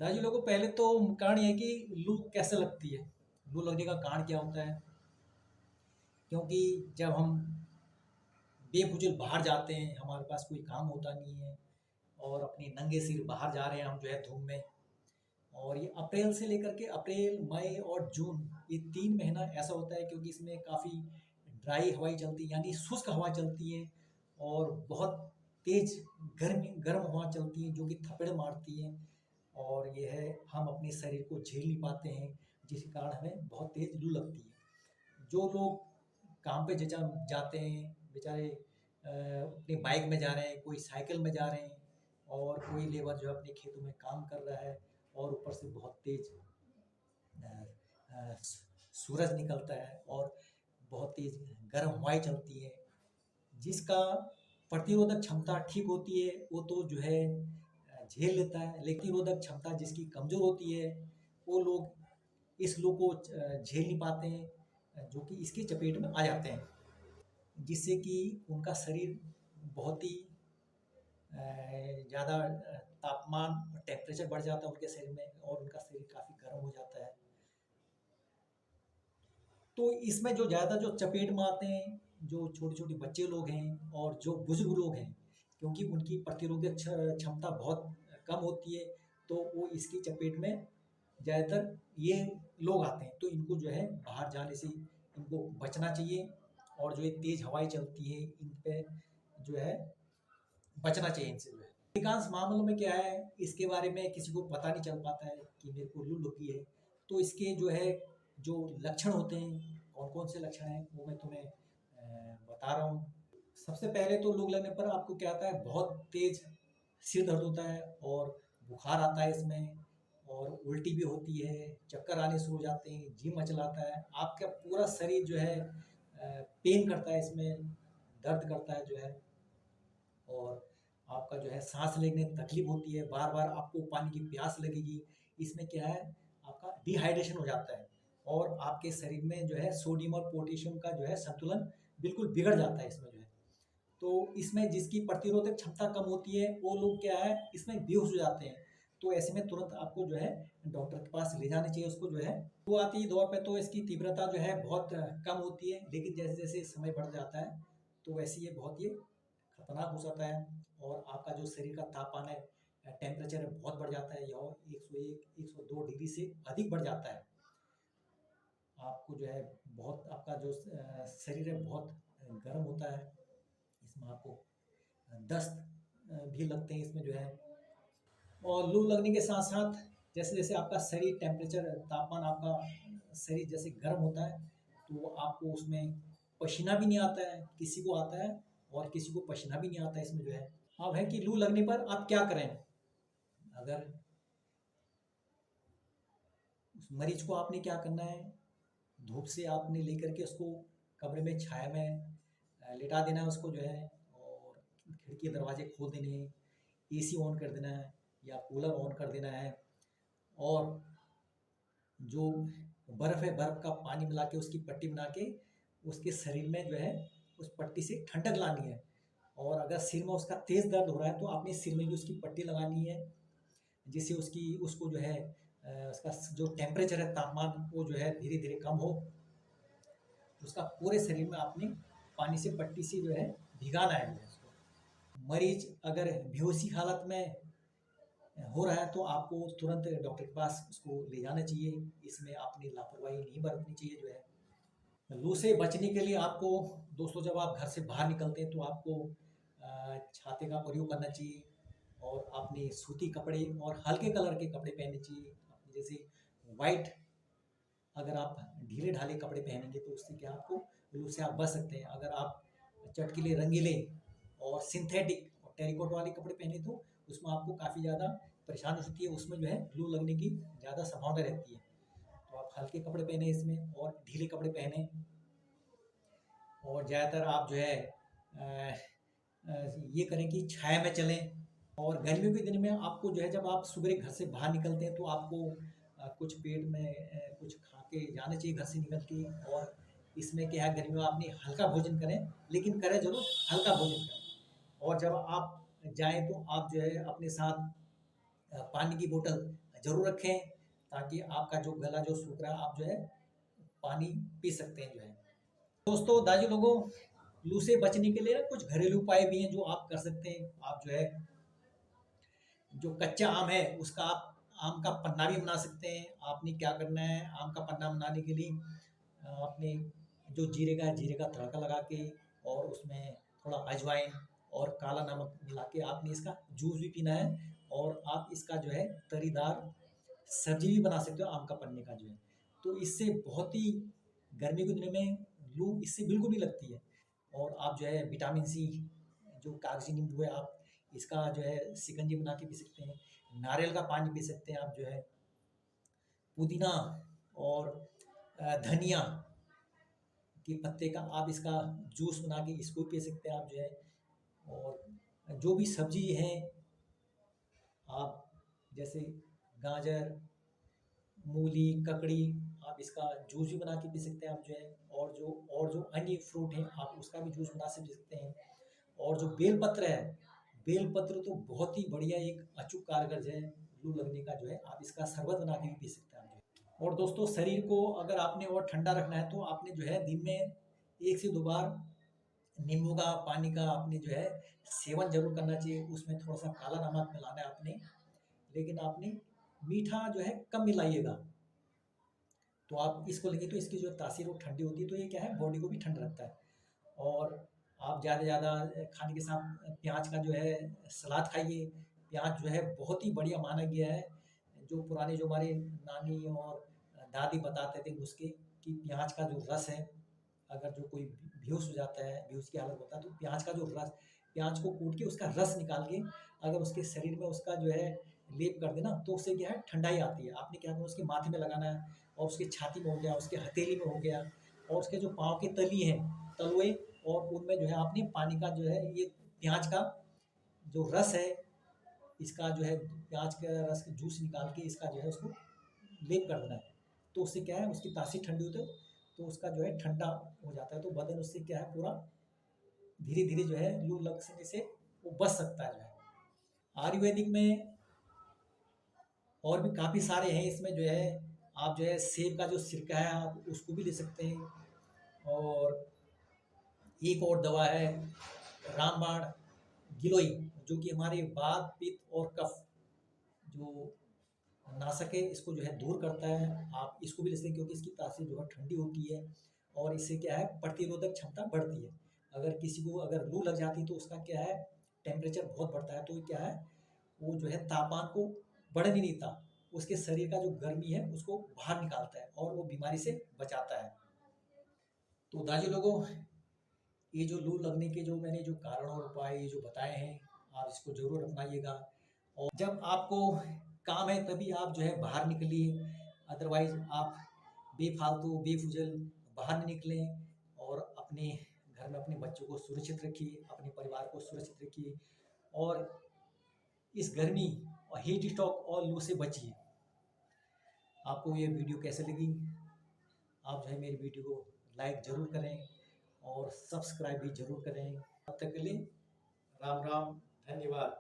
दादाजी लोगों को पहले तो कारण ये है कि लू कैसे लगती है। लू लगने का कारण क्या होता है? क्योंकि जब हम बेफुज़ूल बाहर जाते हैं, हमारे पास कोई काम होता नहीं है और अपने नंगे सिर बाहर जा रहे हैं हम जो है धूप में। और ये अप्रैल से लेकर के अप्रैल, मई और जून, ये 3 महीना ऐसा होता है क्योंकि इसमें काफ़ी ड्राई हवाएँ चलती हैं, यानी शुष्क हवा चलती है और बहुत तेज़ गर्म हवा चलती है जो कि थपेड़ मारती है। और ये है, हम अपने शरीर को झेल नहीं पाते हैं, जिसके कारण हमें बहुत तेज़ लू लगती है। जो लोग काम पे जचा जाते हैं बेचारे, अपनी बाइक में जा रहे हैं, कोई साइकिल में जा रहे हैं और कोई लेबर जो है अपने खेतों में काम कर रहा है और ऊपर से बहुत तेज़ सूरज निकलता है और बहुत तेज़ गर्म हवाएँ चलती हैं, जिसका प्रतिरोधक क्षमता ठीक होती है वो तो जो है झेल लेता है, लेकिन प्रतिरोधक क्षमता जिसकी कमज़ोर होती है वो लोग इस लू को झेल नहीं पाते हैं, जो कि इसकी चपेट में आ जाते हैं, जिससे कि उनका शरीर बहुत ही ज़्यादा तापमान और टेम्परेचर बढ़ जाता है उनके शरीर में और उनका शरीर काफ़ी गर्म हो जाता है। तो इसमें जो ज़्यादा जो चपेट में आते हैं, जो छोटे-छोटे बच्चे लोग हैं और जो बुज़ुर्ग लोग हैं, क्योंकि उनकी प्रतिरोधक क्षमता बहुत कम होती है, तो वो इसकी चपेट में ज़्यादातर ये लोग आते हैं। तो इनको जो है बाहर जाने से इनको बचना चाहिए और जो ये तेज़ हवाएँ चलती हैं, इन पे जो है बचना चाहिए इनसे जो है। अधिकांश मामलों में क्या है, इसके बारे में किसी को पता नहीं चल पाता है कि मेरे को लू लगी है। तो इसके जो है, जो लक्षण होते हैं, कौन-कौन से लक्षण हैं, वो मैं तुम्हें बता रहा हूँ। सबसे पहले तो लू लगने पर आपको क्या आता है, बहुत तेज़ सिर दर्द होता है और बुखार आता है इसमें और उल्टी भी होती है, चक्कर आने शुरू हो जाते हैं, जी मचलाता है। आपका पूरा शरीर जो है पेन करता है इसमें, दर्द करता है जो है और आपका जो है साँस लेने में तकलीफ़ होती है, बार-बार आपको पानी की प्यास लगेगी। इसमें क्या है, आपका डिहाइड्रेशन हो जाता है और आपके शरीर में जो है सोडियम और पोटेशियम का जो है संतुलन बिल्कुल बिगड़ जाता है इसमें जो है। तो इसमें जिसकी प्रतिरोधक क्षमता कम होती है, वो लोग क्या है, इसमें बेहोश हो जाते हैं। तो ऐसे में तुरंत आपको जो है डॉक्टर के पास ले जाना चाहिए उसको जो है। शुरुआती दौर पे तो इसकी तीव्रता जो है बहुत कम होती है, लेकिन जैसे-जैसे समय बढ़ जाता है, तो वैसे ये बहुत ही खतरनाक हो जाता है और आपका जो शरीर का तापमान है, टेम्परेचर है, बहुत बढ़ जाता है। यह 101, 102 डिग्री से अधिक बढ़ जाता है। आपको जो है बहुत, आपका जो शरीर है बहुत गर्म होता है। इसमें आपको दस्त भी लगते हैं इसमें जो है। और लू लगने के साथ-साथ जैसे-जैसे आपका शरीर टेम्परेचर, तापमान आपका शरीर जैसे गर्म होता है, तो आपको उसमें पसीना भी नहीं आता है, किसी को आता है और किसी को पसीना भी नहीं आता है इसमें जो है। अब है कि लू लगने पर आप क्या करें? अगर उस मरीज को आपने क्या करना है, धूप से आपने लेकर के उसको कमरे में छाया में लिटा देना है उसको जो है और खिड़की दरवाजे खोल देने हैं, एसी ऑन कर देना है या कूलर ऑन कर देना है और जो बर्फ़ है, बर्फ़ का पानी मिला के उसकी पट्टी बना के उसके शरीर में जो है उस पट्टी से ठंडक लानी है। और अगर सिर में उसका तेज़ दर्द हो रहा है तो आपने सिर में भी उसकी पट्टी लगानी है, जिससे उसको जो है उसका जो टेम्परेचर है, तापमान, वो जो है धीरे-धीरे कम हो। उसका पूरे शरीर में आपने पानी से, पट्टी से जो है भिगाना है उसको। मरीज अगर बेहोशी हालत में हो रहा है तो आपको तुरंत डॉक्टर के पास उसको ले जाना चाहिए। इसमें आपने लापरवाही नहीं बरतनी चाहिए जो है। लू से बचने के लिए आपको, दोस्तों, जब आप घर से बाहर निकलते हैं तो आपको छाते का प्रयोग करना चाहिए और आपने सूती कपड़े और हल्के कलर के कपड़े पहनने चाहिए। जैसे वाइट, अगर आप ढीले-ढाले कपड़े पहनेंगे तो उससे क्या, आपको लू से आप बच सकते हैं। अगर आप चटकीले, रंगीले और सिंथेटिक और टेरिकॉट वाले कपड़े पहने तो उसमें आपको काफ़ी ज़्यादा परेशानी हो सकती है, उसमें जो है लू लगने की ज़्यादा संभावना रहती है। तो आप हल्के कपड़े पहने इसमें और ढीले कपड़े पहने और ज़्यादातर आप जो है ये करें कि छाया में चलें। और गर्मियों के दिन में आपको जो है, जब आप सुबह घर से बाहर निकलते हैं तो आपको कुछ पेट में कुछ खा के जाना चाहिए घर से निकल के। और इसमें क्या है, गर्मियों में आपने हल्का भोजन करें, लेकिन करें ज़रूर हल्का भोजन करें। और जब आप जाएँ तो आप जो है अपने साथ पानी की बोतल ज़रूर रखें, ताकि आपका जो गला जो सूख रहा है आप जो है पानी पी सकते हैं जो है। दोस्तों दादी लोगों, लू से बचने के लिए ना कुछ घरेलू उपाय भी हैं जो आप कर सकते हैं। आप जो है जो कच्चा आम है उसका आप आम का पन्ना भी बना सकते हैं। आपने क्या करना है, आम का पन्ना बनाने के लिए आपने जो जीरे का तड़का लगा के और उसमें थोड़ा अजवाइन और काला नमक मिला के आपने इसका जूस भी पीना है, और आप इसका जो है तरीदार सब्जी भी बना सकते हो आम का पन्ने का जो है। तो इससे बहुत ही गर्मी के दिनों में लू इससे बिल्कुल नहीं लगती है। और आप जो है विटामिन सी जो कागजी नींबू है आप इसका जो है शिकंजी बना के पी सकते हैं। नारियल का पानी पी सकते हैं आप जो है। पुदीना और धनिया के पत्ते का आप इसका जूस बना के इसको पी सकते हैं आप जो है। और जो भी सब्जी है आप जैसे गाजर, मूली, ककड़ी, आप इसका जूस भी बना के पी सकते हैं आप जो है। और जो अन्य फ्रूट हैं आप उसका भी जूस बना से पी सकते हैं। और जो बेलपत्र है, बेलपत्र तो बहुत ही बढ़िया एक अचूक कारगर है लू लगने का जो है। आप इसका शरबत बना के भी पी सकते हैं आप जो है। और दोस्तों शरीर को अगर आपने और ठंडा रखना है तो आपने जो है दिन में 1 से 2 बार नींबू का पानी का आपने जो है सेवन जरूर करना चाहिए। उसमें थोड़ा सा काला नमक मिलाना है आपने, लेकिन आपने मीठा जो है कम मिलाइएगा। तो आप इसको लेंगे तो इसकी जो तासीर वो ठंडी होती है, तो ये क्या है बॉडी को भी ठंड रखता है। और आप ज़्यादा से ज़्यादा खाने के साथ प्याज का जो है सलाद खाइए। प्याज जो है बहुत ही बढ़िया माना गया है। जो पुराने जो हमारे नानी और दादी बताते थे नुस्खे कि प्याज का जो रस है, अगर जो कोई बेहोश हो जाता है, बेहोश की हालत होता है, तो प्याज का जो रस, प्याज को कूट के उसका रस निकाल के अगर उसके शरीर में उसका जो है लेप कर देना तो उससे क्या है ठंडाई आती है। आपने क्या करना उसके माथे में लगाना है, और उसके छाती में हो गया, उसके हथेली में हो गया, और उसके जो पाँव की तली है, तलवे, और उनमें जो है आपने पानी का जो है ये प्याज का जो रस है, इसका जो है प्याज के रस का जूस निकाल के इसका जो है उसको लेप कर देना है। तो उससे क्या है उसकी तासीर ठंडी होती है, तो उसका जो है ठंडा हो जाता है, तो बदन उससे क्या है पूरा धीरे धीरे जो है लू लगने से वो बच सकता है जो है। आयुर्वेदिक में और भी काफ़ी सारे हैं। इसमें जो है आप जो है सेब का जो सिरका है आप उसको भी ले सकते हैं। और एक और दवा है रामबाण गिलोय, जो कि हमारे वात, पित्त और कफ जो नाशक है इसको जो है दूर करता है। आप इसको भी ले सकते हैं क्योंकि इसकी तासीर जो है ठंडी होती है, और इससे क्या है प्रतिरोधक क्षमता बढ़ती है। अगर किसी को अगर लू लग जाती है तो उसका क्या है टेम्परेचर बहुत बढ़ता है, तो क्या है वो जो है तापमान को बढ़ने नहीं देता, उसके शरीर का जो गर्मी है उसको बाहर निकालता है और वो बीमारी से बचाता है। तो दादी लोगों, ये जो लू लगने के जो मैंने जो कारण और उपाय जो बताए हैं आप इसको ज़रूर अपनाइएगा। और जब आपको काम है तभी आप जो है बाहर निकलिए, अदरवाइज आप बेफालतू बेफुजल बाहर नहीं निकलें। और अपने घर में अपने बच्चों को सुरक्षित रखिए, अपने परिवार को सुरक्षित रखिए, और इस गर्मी और हीट स्ट्रोक और लू से बचिए। आपको ये वीडियो कैसे लगी, आप जो है मेरी वीडियो को लाइक ज़रूर करें और सब्सक्राइब भी ज़रूर करें। तब तक के लिए राम राम, धन्यवाद।